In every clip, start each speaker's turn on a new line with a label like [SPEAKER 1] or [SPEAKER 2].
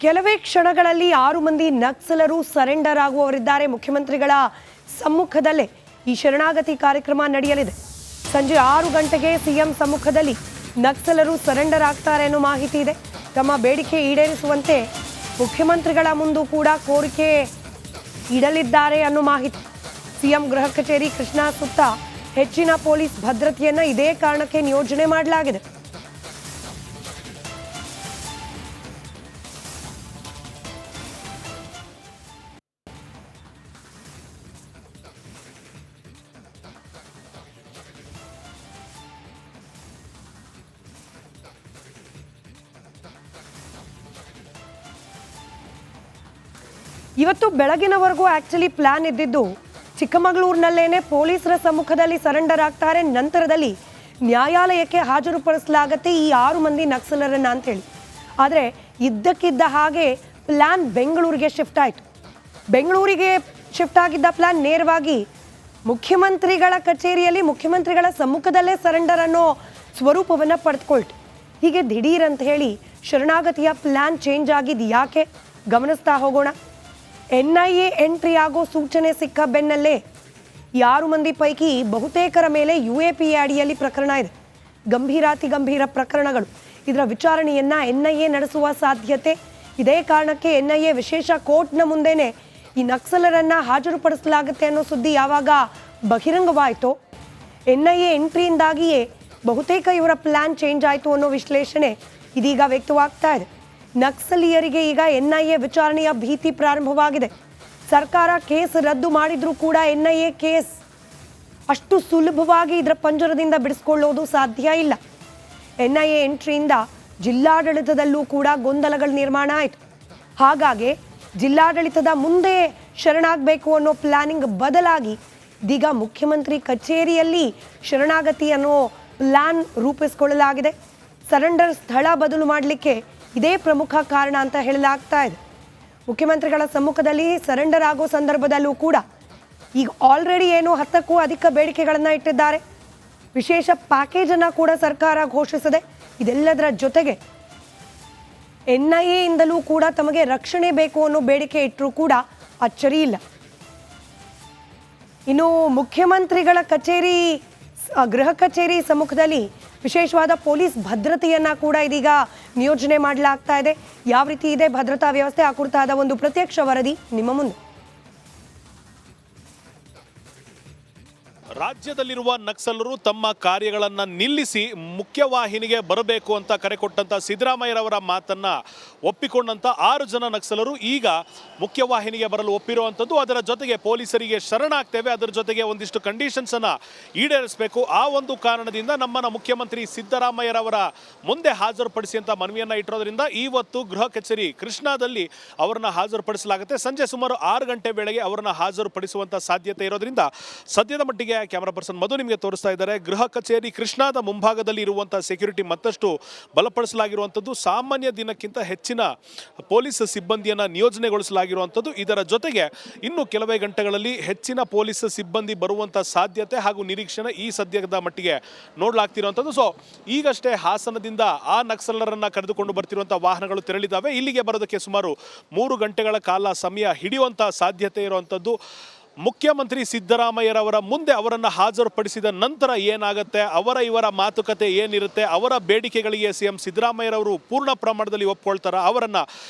[SPEAKER 1] ಕೆಲವೇ ಕ್ಷಣಗಳಲ್ಲಿ 6 ಮಂದಿ ನಕ್ಸಲರು ಸರೆಂಡರ್ ಆಗುವವರಿದ್ದಾರೆ. ಮುಖ್ಯಮಂತ್ರಿಗಳ ಸಮ್ಮುಖದಲ್ಲೇ ಈ ಶರಣಾಗತಿ ಕಾರ್ಯಕ್ರಮ ನಡೆಯಲಿದೆ. ಸಂಜೆ 6 ಗಂಟೆಗೆ ಸಿಎಂ ಸಮ್ಮುಖದಲ್ಲಿ ನಕ್ಸಲರು ಸರೆಂಡರ್ ಆಗ್ತಾರೆ ಅನ್ನೋ ಮಾಹಿತಿ ಇದೆ. ತಮ್ಮ ಬೇಡಿಕೆ ಈಡೇರಿಸುವಂತೆ ಮುಖ್ಯಮಂತ್ರಿಗಳ ಮುಂದೆ ಕೂಡ ಕೋರಿಕೆ ಇಡಲಿದ್ದಾರೆ ಅನ್ನೋ ಮಾಹಿತಿ. ಸಿಎಂ ಗೃಹ ಕಚೇರಿ ಕೃಷ್ಣಾ ಸುತ್ತ ಹೆಚ್ಚಿನ ಪೊಲೀಸ್ ಭದ್ರತೆಯನ್ನ ಇದೇ ಕಾರಣಕ್ಕೆ ನಿಯೋಜನೆ ಮಾಡಲಾಗಿದೆ. ಇವತ್ತು ಬೆಳಗಿನವರೆಗೂ ಆಕ್ಚುಲಿ ಪ್ಲಾನ್ ಇದ್ದಿದ್ದು ಚಿಕ್ಕಮಗಳೂರಿನಲ್ಲೇನೆ ಪೊಲೀಸರ ಸಮ್ಮುಖದಲ್ಲಿ ಸರೆಂಡರ್ ಆಗ್ತಾರೆ, ನಂತರದಲ್ಲಿ ನ್ಯಾಯಾಲಯಕ್ಕೆ ಹಾಜರುಪಡಿಸಲಾಗುತ್ತೆ ಈ 6 ಮಂದಿ ನಕ್ಸಲರನ್ನ ಅಂತೇಳಿ. ಆದರೆ ಇದ್ದಕ್ಕಿದ್ದ ಹಾಗೆ ಪ್ಲಾನ್ ಬೆಂಗಳೂರಿಗೆ ಶಿಫ್ಟ್ ಆಯಿತು. ಬೆಂಗಳೂರಿಗೆ ಶಿಫ್ಟ್ ಆಗಿದ್ದ ಪ್ಲಾನ್ ನೇರವಾಗಿ ಮುಖ್ಯಮಂತ್ರಿಗಳ ಕಚೇರಿಯಲ್ಲಿ ಮುಖ್ಯಮಂತ್ರಿಗಳ ಸಮ್ಮುಖದಲ್ಲೇ ಸರೆಂಡರ್ ಅನ್ನೋ ಸ್ವರೂಪವನ್ನು ಪಡೆದುಕೊಳ್ತು. ಹೀಗೆ ದಿಢೀರ್ ಅಂತ ಹೇಳಿ ಶರಣಾಗತಿಯ ಪ್ಲಾನ್ ಚೇಂಜ್ ಆಗಿದ್ದು ಯಾಕೆ ಗಮನಿಸ್ತಾ ಹೋಗೋಣ. NIA ಎಂಟ್ರಿ ಆಗೋ ಸೂಚನೆ ಸಿಕ್ಕ ಬೆನ್ನಲ್ಲೇ 6 ಮಂದಿ ಪೈಕಿ ಬಹುತೇಕರ ಮೇಲೆ UAPA ಅಡಿಯಲ್ಲಿ ಪ್ರಕರಣ ಇದೆ. ಗಂಭೀರಾತಿ ಗಂಭೀರ ಪ್ರಕರಣಗಳು. ಇದರ ವಿಚಾರಣೆಯನ್ನ NIA ನಡೆಸುವ ಸಾಧ್ಯತೆ. ಇದೇ ಕಾರಣಕ್ಕೆ NIA ವಿಶೇಷ ಕೋರ್ಟ್ನ ಮುಂದೆನೆ ಈ ನಕ್ಸಲರನ್ನ ಹಾಜರುಪಡಿಸಲಾಗುತ್ತೆ ಅನ್ನೋ ಸುದ್ದಿ ಯಾವಾಗ ಬಹಿರಂಗವಾಯಿತೋ NIA ಎಂಟ್ರಿಯಿಂದಾಗಿಯೇ ಬಹುತೇಕ ಇವರ ಪ್ಲಾನ್ ಚೇಂಜ್ ಆಯಿತು ಅನ್ನೋ ವಿಶ್ಲೇಷಣೆ ಇದೀಗ ವ್ಯಕ್ತವಾಗ್ತಾ ಇದೆ. ನಕ್ಸಲೀಯರಿಗೆ ಈಗ NIA ವಿಚಾರಣೆಯ ಭೀತಿ ಪ್ರಾರಂಭವಾಗಿದೆ. ಸರ್ಕಾರ ಕೇಸ್ ರದ್ದು ಮಾಡಿದ್ರೂ ಕೂಡ NIA ಕೇಸ್ ಅಷ್ಟು ಸುಲಭವಾಗಿ ಇದರ ಪಂಜರದಿಂದ ಬಿಡಿಸ್ಕೊಳ್ಳೋದು ಸಾಧ್ಯ ಇಲ್ಲ. NIA ಎಂಟ್ರಿಯಿಂದ ಜಿಲ್ಲಾಡಳಿತದಲ್ಲೂ ಕೂಡ ಗೊಂದಲಗಳ ನಿರ್ಮಾಣ ಆಯಿತು. ಹಾಗಾಗಿ ಜಿಲ್ಲಾಡಳಿತದ ಮುಂದೆ ಶರಣಾಗಬೇಕು ಅನ್ನೋ ಪ್ಲಾನಿಂಗ್ ಬದಲಾಗಿ ಇದೀಗ ಮುಖ್ಯಮಂತ್ರಿ ಕಚೇರಿಯಲ್ಲಿ ಶರಣಾಗತಿ ಅನ್ನೋ ಪ್ಲಾನ್ ರೂಪಿಸಿಕೊಳ್ಳಲಾಗಿದೆ. ಸರೆಂಡರ್ ಸ್ಥಳ ಬದಲು ಮಾಡಲಿಕ್ಕೆ ಇದೇ ಪ್ರಮುಖ ಕಾರಣ ಅಂತ ಹೇಳಲಾಗ್ತಾ ಇದೆ. ಮುಖ್ಯಮಂತ್ರಿಗಳ ಸಮ್ಮುಖದಲ್ಲಿ ಸರೆಂಡರ್ ಆಗೋ ಸಂದರ್ಭದಲ್ಲೂ ಕೂಡ ಈಗ ಆಲ್ರೆಡಿ ಏನೋ 10ಕ್ಕೂ ಅಧಿಕ ಬೇಡಿಕೆಗಳನ್ನು ಇಟ್ಟಿದ್ದಾರೆ. ವಿಶೇಷ ಪ್ಯಾಕೇಜ್ ಅನ್ನು ಕೂಡ ಸರ್ಕಾರ ಘೋಷಿಸಿದೆ. ಇದೆಲ್ಲದರ ಜೊತೆಗೆ NIA ಇಂದಲೂ ಕೂಡ ತಮಗೆ ರಕ್ಷಣೆ ಬೇಕು ಅನ್ನೋ ಬೇಡಿಕೆ ಇಟ್ಟರೂ ಕೂಡ ಅಚ್ಚರಿ ಇಲ್ಲ. ಇನ್ನು ಮುಖ್ಯಮಂತ್ರಿಗಳ ಕಚೇರಿ ಗೃಹ ಕಚೇರಿ ಸಮ್ಮುಖದಲ್ಲಿ ವಿಶೇಷವಾದ ಪೊಲೀಸ್ ಭದ್ರತೆಯನ್ನ ಕೂಡ ಇದೀಗ ನಿಯೋಜನೆ ಮಾಡಲಾಗ್ತಾ ಇದೆ. ಯಾವ ರೀತಿ ಇದೆ ಭದ್ರತಾ ವ್ಯವಸ್ಥೆ ಆ ಕುರಿತಾದ ಒಂದು ಪ್ರತ್ಯಕ್ಷ ವರದಿ ನಿಮ್ಮ ಮುಂದೆ.
[SPEAKER 2] ರಾಜ್ಯದಲ್ಲಿರುವ ನಕ್ಸಲರು ತಮ್ಮ ಕಾರ್ಯಗಳನ್ನು ನಿಲ್ಲಿಸಿ ಮುಖ್ಯವಾಹಿನಿಗೆ ಬರಬೇಕು ಅಂತ ಕರೆ ಕೊಟ್ಟಂತ ಸಿದ್ದರಾಮಯ್ಯರವರ ಮಾತನ್ನ ಒಪ್ಪಿಕೊಂಡಂತ 6 ಜನ ನಕ್ಸಲರು ಈಗ ಮುಖ್ಯವಾಹಿನಿಗೆ ಬರಲು ಒಪ್ಪಿರುವಂಥದ್ದು. ಅದರ ಜೊತೆಗೆ ಪೊಲೀಸರಿಗೆ ಶರಣಾಗ್ತೇವೆ, ಅದರ ಜೊತೆಗೆ ಒಂದಿಷ್ಟು ಕಂಡೀಷನ್ಸ್ ಅನ್ನ ಈಡೇರಿಸಬೇಕು. ಆ ಒಂದು ಕಾರಣದಿಂದ ನಮ್ಮನ್ನ ಮುಖ್ಯಮಂತ್ರಿ ಸಿದ್ದರಾಮಯ್ಯರವರ ಮುಂದೆ ಹಾಜರುಪಡಿಸಿ ಅಂತ ಮನವಿಯನ್ನ ಇಟ್ಟಿರೋದ್ರಿಂದ ಇವತ್ತು ಗೃಹ ಕಚೇರಿ ಕೃಷ್ಣಾದಲ್ಲಿ ಅವರನ್ನ ಹಾಜರುಪಡಿಸಲಾಗುತ್ತೆ. ಸಂಜೆ ಸುಮಾರು 6 ಗಂಟೆ ವೇಳೆಗೆ ಅವರನ್ನ ಹಾಜರುಪಡಿಸುವಂತ ಸಾಧ್ಯತೆ ಇರೋದ್ರಿಂದ ಸದ್ಯದ ಮಟ್ಟಿಗೆ ಕ್ಯಾಮರಾ ಪರ್ಸನ್ ಮಧು ನಿಮಗೆ ತೋರಿಸ್ತಾ ಇದ್ದಾರೆ. ಗೃಹ ಕಚೇರಿ ಕೃಷ್ಣಾದ ಮುಂಭಾಗದಲ್ಲಿ ಇರುವಂತಹ ಸೆಕ್ಯೂರಿಟಿ ಮತ್ತಷ್ಟು ಬಲಪಡಿಸಲಾಗಿರುವಂಥದ್ದು. ಸಾಮಾನ್ಯ ದಿನಕ್ಕಿಂತ ಹೆಚ್ಚಿನ ಪೊಲೀಸ್ ಸಿಬ್ಬಂದಿಯನ್ನ ನಿಯೋಜನೆಗೊಳಿಸಲಾಗಿರುವಂಥದ್ದು. ಇದರ ಜೊತೆಗೆ ಇನ್ನು ಕೆಲವೇ ಗಂಟೆಗಳಲ್ಲಿ ಹೆಚ್ಚಿನ ಪೊಲೀಸ್ ಸಿಬ್ಬಂದಿ ಬರುವಂತಹ ಸಾಧ್ಯತೆ ಹಾಗೂ ನಿರೀಕ್ಷಣೆ ಈ ಸದ್ಯದ ಮಟ್ಟಿಗೆ ನೋಡಲಾಗ್ತಿರುವಂಥದ್ದು. ಸೊ ಈಗಷ್ಟೇ ಹಾಸನದಿಂದ ಆ ನಕ್ಸಲರನ್ನ ಕರೆದುಕೊಂಡು ಬರ್ತಿರುವಂತಹ ವಾಹನಗಳು ತೆರಳಿದ್ದಾವೆ. ಇಲ್ಲಿಗೆ ಬರೋದಕ್ಕೆ ಸುಮಾರು 3 ಗಂಟೆಗಳ ಕಾಲ ಸಮಯ ಹಿಡಿಯುವಂತಹ ಸಾಧ್ಯತೆ ಇರುವಂಥದ್ದು. ಮುಖ್ಯಮಂತ್ರಿ ಸಿದ್ದರಾಮಯ್ಯರವರ ಮುಂದೆ ಅವರನ್ನು ಹಾಜರುಪಡಿಸಿದ ನಂತರ ಏನಾಗುತ್ತೆ, ಇವರ ಮಾತುಕತೆ ಏನಿರುತ್ತೆ, ಅವರ ಬೇಡಿಕೆಗಳಿಗೆ ಸಿಎಂ ಸಿದ್ದರಾಮಯ್ಯರವರು ಪೂರ್ಣ ಪ್ರಮಾಣದಲ್ಲಿ ಒಪ್ಕೊಳ್ತಾರ, ಅವರನ್ನು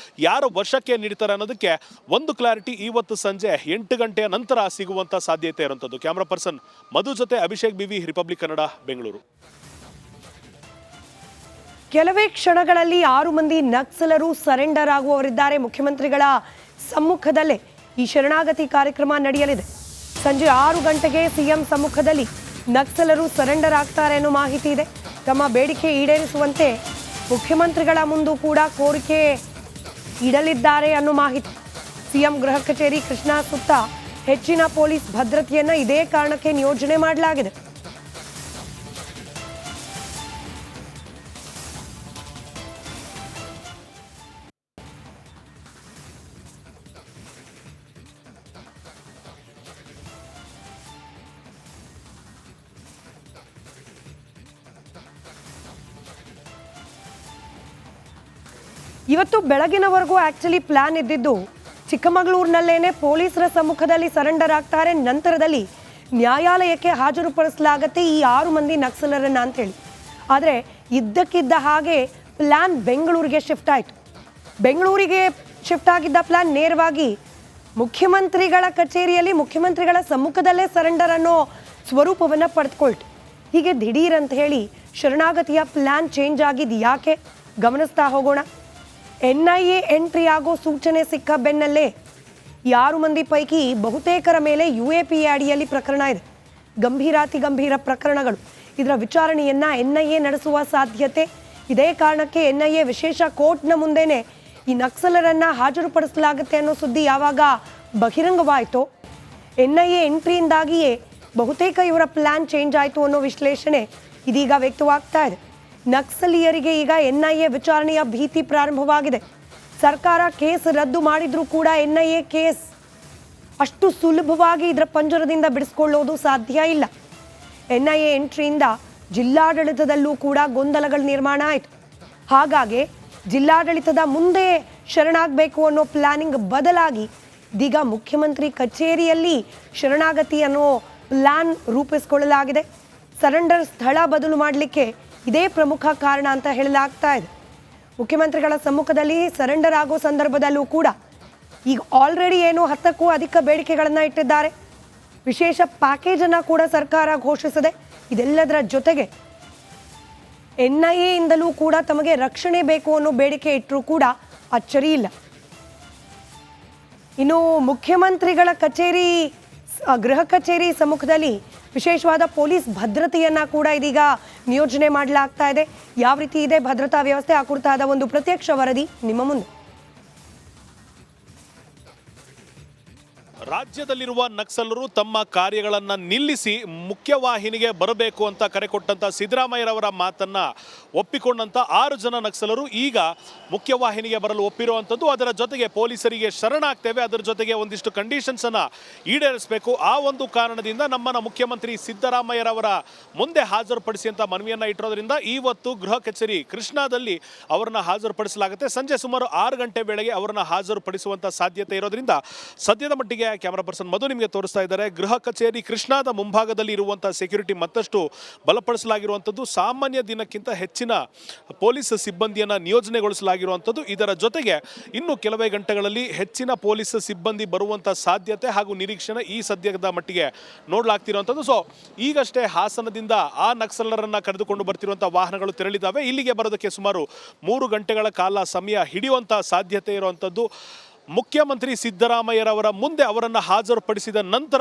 [SPEAKER 2] ಯಾರು ವಶಕ್ಕೆ ನೀಡ್ತಾರೆ ಅನ್ನೋದಕ್ಕೆ ಒಂದು ಕ್ಲಾರಿಟಿ ಇವತ್ತು ಸಂಜೆ 8 ಗಂಟೆಯ ನಂತರ ಸಿಗುವಂಥ ಸಾಧ್ಯತೆ ಇರುವಂಥದ್ದು. ಕ್ಯಾಮ್ರಾ ಪರ್ಸನ್ ಮಧು ಜೊತೆ ಅಭಿಷೇಕ್ ಬಿವಿ, ರಿಪಬ್ಲಿಕ್ ಕನ್ನಡ, ಬೆಂಗಳೂರು.
[SPEAKER 1] ಕೆಲವೇ ಕ್ಷಣಗಳಲ್ಲಿ 6 ಮಂದಿ ನಕ್ಸಲರು ಸರೆಂಡರ್ ಆಗುವವರಿದ್ದಾರೆ. ಮುಖ್ಯಮಂತ್ರಿಗಳ ಸಮ್ಮುಖದಲ್ಲೇ ಈ ಶರಣಾಗತಿ ಕಾರ್ಯಕ್ರಮ ನಡೆಯಲಿದೆ. ಸಂಜೆ 6 ಗಂಟೆಗೆ ಸಿಎಂ ಸಮ್ಮುಖದಲ್ಲಿ ನಕ್ಸಲರು ಸರೆಂಡರ್ ಆಗ್ತಾರೆ ಅನ್ನೋ ಮಾಹಿತಿ ಇದೆ. ತಮ್ಮ ಬೇಡಿಕೆ ಈಡೇರಿಸುವಂತೆ ಮುಖ್ಯಮಂತ್ರಿಗಳ ಮುಂದೆ ಕೂಡ ಕೋರಿಕೆ ಇಡಲಿದ್ದಾರೆ ಅನ್ನೋ ಮಾಹಿತಿ. ಸಿಎಂ ಗೃಹ ಕಚೇರಿ ಕೃಷ್ಣಾ ಸುತ್ತ ಹೆಚ್ಚಿನ ಪೊಲೀಸ್ ಭದ್ರತೆಯನ್ನ ಇದೇ ಕಾರಣಕ್ಕೆ ನಿಯೋಜನೆ ಮಾಡಲಾಗಿದೆ. ಇವತ್ತು ಬೆಳಗಿನವರೆಗೂ ಆಕ್ಚುಲಿ ಪ್ಲಾನ್ ಇದ್ದಿದ್ದು ಚಿಕ್ಕಮಗಳೂರಿನಲ್ಲೇನೆ ಪೊಲೀಸರ ಸಮ್ಮುಖದಲ್ಲಿ ಸರೆಂಡರ್ ಆಗ್ತಾರೆ, ನಂತರದಲ್ಲಿ ನ್ಯಾಯಾಲಯಕ್ಕೆ ಹಾಜರುಪಡಿಸಲಾಗತ್ತೆ ಈ 6 ಮಂದಿ ನಕ್ಸಲರನ್ನ ಅಂತೇಳಿ. ಆದರೆ ಇದ್ದಕ್ಕಿದ್ದ ಹಾಗೆ ಪ್ಲಾನ್ ಬೆಂಗಳೂರಿಗೆ ಶಿಫ್ಟ್ ಆಯಿತು. ಬೆಂಗಳೂರಿಗೆ ಶಿಫ್ಟ್ ಆಗಿದ್ದ ಪ್ಲಾನ್ ನೇರವಾಗಿ ಮುಖ್ಯಮಂತ್ರಿಗಳ ಕಚೇರಿಯಲ್ಲಿ ಮುಖ್ಯಮಂತ್ರಿಗಳ ಸಮ್ಮುಖದಲ್ಲೇ ಸರೆಂಡರ್ ಅನ್ನೋ ಸ್ವರೂಪವನ್ನು ಪಡೆದುಕೊಳ್ತು. ಹೀಗೆ ದಿಢೀರ್ ಅಂತ ಹೇಳಿ ಶರಣಾಗತಿಯ ಪ್ಲಾನ್ ಚೇಂಜ್ ಆಗಿದ್ದು ಯಾಕೆ ಗಮನಿಸ್ತಾ ಹೋಗೋಣ. NIA ಎಂಟ್ರಿ ಆಗೋ ಸೂಚನೆ ಸಿಕ್ಕ ಬೆನ್ನಲ್ಲೇ 6 ಮಂದಿ ಪೈಕಿ ಬಹುತೇಕರ ಮೇಲೆ UAPA ಅಡಿಯಲ್ಲಿ ಪ್ರಕರಣ ಇದೆ. ಗಂಭೀರಾತಿ ಗಂಭೀರ ಪ್ರಕರಣಗಳು. ಇದರ ವಿಚಾರಣೆಯನ್ನ NIA ನಡೆಸುವ ಸಾಧ್ಯತೆ. ಇದೇ ಕಾರಣಕ್ಕೆ NIA ವಿಶೇಷ ಕೋರ್ಟ್ನ ಮುಂದೆನೆ ಈ ನಕ್ಸಲರನ್ನ ಹಾಜರುಪಡಿಸಲಾಗುತ್ತೆ ಅನ್ನೋ ಸುದ್ದಿ ಯಾವಾಗ ಬಹಿರಂಗವಾಯಿತೋ NIA ಎಂಟ್ರಿಯಿಂದಾಗಿಯೇ ಬಹುತೇಕ ಇವರ ಪ್ಲಾನ್ ಚೇಂಜ್ ಆಯಿತು ಅನ್ನೋ ವಿಶ್ಲೇಷಣೆ ಇದೀಗ ವ್ಯಕ್ತವಾಗ್ತಾ ಇದೆ. ನಕ್ಸಲೀಯರಿಗೆ ಈಗ NIA ವಿಚಾರಣೆಯ ಭೀತಿ ಪ್ರಾರಂಭವಾಗಿದೆ. ಸರ್ಕಾರ ಕೇಸ್ ರದ್ದು ಮಾಡಿದ್ರೂ ಕೂಡ NIA ಕೇಸ್ ಅಷ್ಟು ಸುಲಭವಾಗಿ ಇದರ ಪಂಜರದಿಂದ ಬಿಡಿಸ್ಕೊಳ್ಳೋದು ಸಾಧ್ಯ ಇಲ್ಲ. NIA ಎಂಟ್ರಿಯಿಂದ ಜಿಲ್ಲಾಡಳಿತದಲ್ಲೂ ಕೂಡ ಗೊಂದಲಗಳ ನಿರ್ಮಾಣ ಆಯಿತು. ಹಾಗಾಗಿ ಜಿಲ್ಲಾಡಳಿತದ ಮುಂದೆ ಶರಣಾಗಬೇಕು ಅನ್ನೋ ಪ್ಲಾನಿಂಗ್ ಬದಲಾಗಿ ಇದೀಗ ಮುಖ್ಯಮಂತ್ರಿ ಕಚೇರಿಯಲ್ಲಿ ಶರಣಾಗತಿ ಅನ್ನೋ ಪ್ಲಾನ್ ರೂಪಿಸಿಕೊಳ್ಳಲಾಗಿದೆ. ಸರೆಂಡರ್ ಸ್ಥಳ ಬದಲು ಮಾಡಲಿಕ್ಕೆ ಇದೇ ಪ್ರಮುಖ ಕಾರಣ ಅಂತ ಹೇಳಲಾಗ್ತಾ ಇದೆ. ಮುಖ್ಯಮಂತ್ರಿಗಳ ಸಮ್ಮುಖದಲ್ಲಿ ಸರೆಂಡರ್ ಆಗೋ ಸಂದರ್ಭದಲ್ಲೂ ಕೂಡ ಈಗ ಆಲ್ರೆಡಿ ಏನೋ 10ಕ್ಕೂ ಅಧಿಕ ಬೇಡಿಕೆಗಳನ್ನು ಇಟ್ಟಿದ್ದಾರೆ. ವಿಶೇಷ ಪ್ಯಾಕೇಜನ್ನು ಕೂಡ ಸರ್ಕಾರ ಘೋಷಿಸಿದೆ. ಇದೆಲ್ಲದರ ಜೊತೆಗೆ NIA ಇಂದಲೂ ಕೂಡ ತಮಗೆ ರಕ್ಷಣೆ ಬೇಕು ಅನ್ನೋ ಬೇಡಿಕೆ ಇಟ್ಟರೂ ಕೂಡ ಅಚ್ಚರಿ ಇಲ್ಲ. ಇನ್ನು ಮುಖ್ಯಮಂತ್ರಿಗಳ ಕಚೇರಿ ಗೃಹ ಕಚೇರಿ ಸಮ್ಮುಖದಲ್ಲಿ ವಿಶೇಷವಾದ ಪೊಲೀಸ್ ಭದ್ರತೆಯನ್ನ ಕೂಡ ಇದೀಗ ನಿಯೋಜನೆ ಮಾಡಲಾಗ್ತಾ ಇದೆ. ಯಾವ ರೀತಿ ಇದೆ ಭದ್ರತಾ ವ್ಯವಸ್ಥೆ ಆ ಕುರಿತಾದ ಒಂದು ಪ್ರತ್ಯಕ್ಷ ವರದಿ ನಿಮ್ಮ ಮುಂದೆ.
[SPEAKER 2] ರಾಜ್ಯದಲ್ಲಿರುವ ನಕ್ಸಲರು ತಮ್ಮ ಕಾರ್ಯಗಳನ್ನು ನಿಲ್ಲಿಸಿ ಮುಖ್ಯವಾಹಿನಿಗೆ ಬರಬೇಕು ಅಂತ ಕರೆ ಕೊಟ್ಟಂತ ಸಿದ್ದರಾಮಯ್ಯರವರ ಮಾತನ್ನ ಒಪ್ಪಿಕೊಂಡಂತ 6 ಜನ ನಕ್ಸಲರು ಈಗ ಮುಖ್ಯವಾಹಿನಿಗೆ ಬರಲು ಒಪ್ಪಿರುವಂಥದ್ದು. ಅದರ ಜೊತೆಗೆ ಪೊಲೀಸರಿಗೆ ಶರಣಾಗ್ತೇವೆ, ಅದರ ಜೊತೆಗೆ ಒಂದಿಷ್ಟು ಕಂಡೀಷನ್ಸ್ ಅನ್ನ ಈಡೇರಿಸಬೇಕು. ಆ ಒಂದು ಕಾರಣದಿಂದ ನಮ್ಮನ್ನ ಮುಖ್ಯಮಂತ್ರಿ ಸಿದ್ದರಾಮಯ್ಯರವರ ಮುಂದೆ ಹಾಜರುಪಡಿಸಿ ಅಂತ ಮನವಿಯನ್ನ ಇಟ್ಟಿರೋದ್ರಿಂದ ಇವತ್ತು ಗೃಹ ಕಚೇರಿ ಕೃಷ್ಣಾದಲ್ಲಿ ಅವರನ್ನ ಹಾಜರುಪಡಿಸಲಾಗುತ್ತೆ. ಸಂಜೆ ಸುಮಾರು 6 ಗಂಟೆ ವೇಳೆಗೆ ಅವರನ್ನ ಹಾಜರುಪಡಿಸುವಂತ ಸಾಧ್ಯತೆ ಇರೋದ್ರಿಂದ ಸದ್ಯದ ಮಟ್ಟಿಗೆ ಕ್ಯಾಮರಾ ಪರ್ಸನ್ ಮಧು ನಿಮಗೆ ತೋರಿಸ್ತಾ ಇದ್ದಾರೆ. ಗೃಹ ಕಚೇರಿ ಕೃಷ್ಣಾದ ಮುಂಭಾಗದಲ್ಲಿ ಇರುವಂತಹ ಸೆಕ್ಯೂರಿಟಿ ಮತ್ತಷ್ಟು ಬಲಪಡಿಸಲಾಗಿರುವಂಥದ್ದು. ಸಾಮಾನ್ಯ ದಿನಕ್ಕಿಂತ ಹೆಚ್ಚಿನ ಪೊಲೀಸ್ ಸಿಬ್ಬಂದಿಯನ್ನು ನಿಯೋಜನೆಗೊಳಿಸಲಾಗಿರುವಂಥದ್ದು. ಇದರ ಜೊತೆಗೆ ಇನ್ನು ಕೆಲವೇ ಗಂಟೆಗಳಲ್ಲಿ ಹೆಚ್ಚಿನ ಪೊಲೀಸ್ ಸಿಬ್ಬಂದಿ ಬರುವಂತಹ ಸಾಧ್ಯತೆ ಹಾಗೂ ನಿರೀಕ್ಷಣೆ ಈ ಸದ್ಯದ ಮಟ್ಟಿಗೆ ನೋಡಲಾಗ್ತಿರುವಂಥದ್ದು. ಸೊ ಈಗಷ್ಟೇ ಹಾಸನದಿಂದ ಆ ನಕ್ಸಲರನ್ನ ಕರೆದುಕೊಂಡು ಬರ್ತಿರುವಂತಹ ವಾಹನಗಳು ತೆರಳಿದ್ದಾವೆ. ಇಲ್ಲಿಗೆ ಬರೋದಕ್ಕೆ ಸುಮಾರು 3 ಗಂಟೆಗಳ ಕಾಲ ಸಮಯ ಹಿಡಿಯುವಂತಹ ಸಾಧ್ಯತೆ ಇರುವಂಥದ್ದು. ಮುಖ್ಯಮಂತ್ರಿ ಸಿದ್ದರಾಮಯ್ಯರವರ ಮುಂದೆ ಅವರನ್ನು ಹಾಜರುಪಡಿಸಿದ ನಂತರ